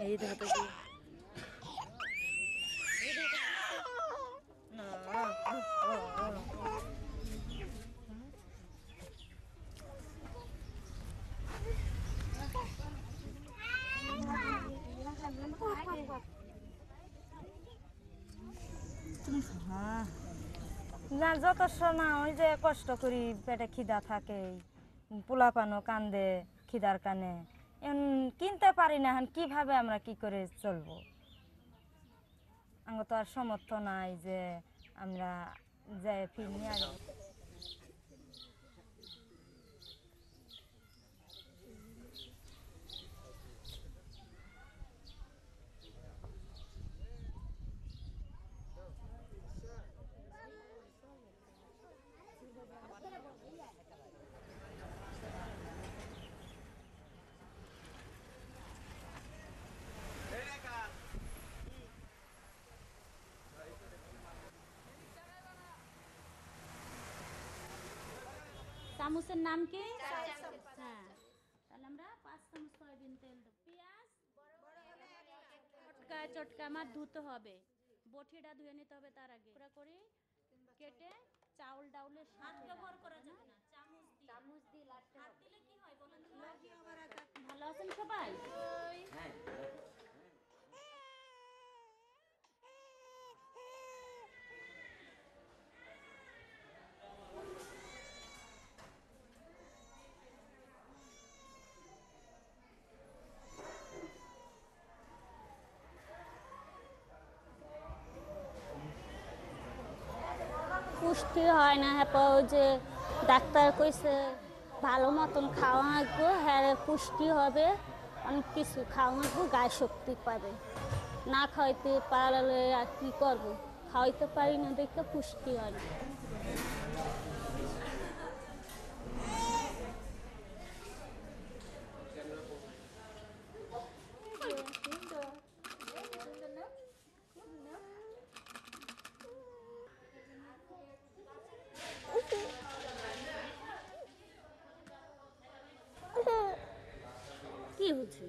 এই ধাতে কি না যত না ওই যে কষ্ট করি পেটে খিদা থাকে পোলাপানো কান্দে খিদার কানে কিনতে পারি না এখন কিভাবে আমরা কি করে চলবো আমার তো আর সামর্থ্য নাই যে আমরা যাই ফির নিয়ে আসবো চামচের নাম কি হ্যাঁ তাহলে আমরা 5 চামচ সয়াবিন তেল দেব পেঁয়াজ চটকায় চটকা আমার ধুতে হবে বটিটা ধুয়ে নিতে হবে তার আগে পুরো করে কেটে চাউল ডাউলের হাত ব্যবহার করা যাবে না চামচ দিয়ে লাটতে হাত দিলে কি হয় বলেন তো ভালো আছেন সবাই হ্যাঁ পুষ্টি হয় না হ্যাঁ ওই যে ডাক্তার কইছে ভালো মতন খাওয়া লাগবো হ্যাঁ পুষ্টি হবে অনেক কিছু খাওয়া লাগবো গায়ে শক্তি পাবে না খাওয়াইতে পারলে আর কি করবো খাওয়াইতে পারি না দেখে পুষ্টি হয় না কি হচ্ছে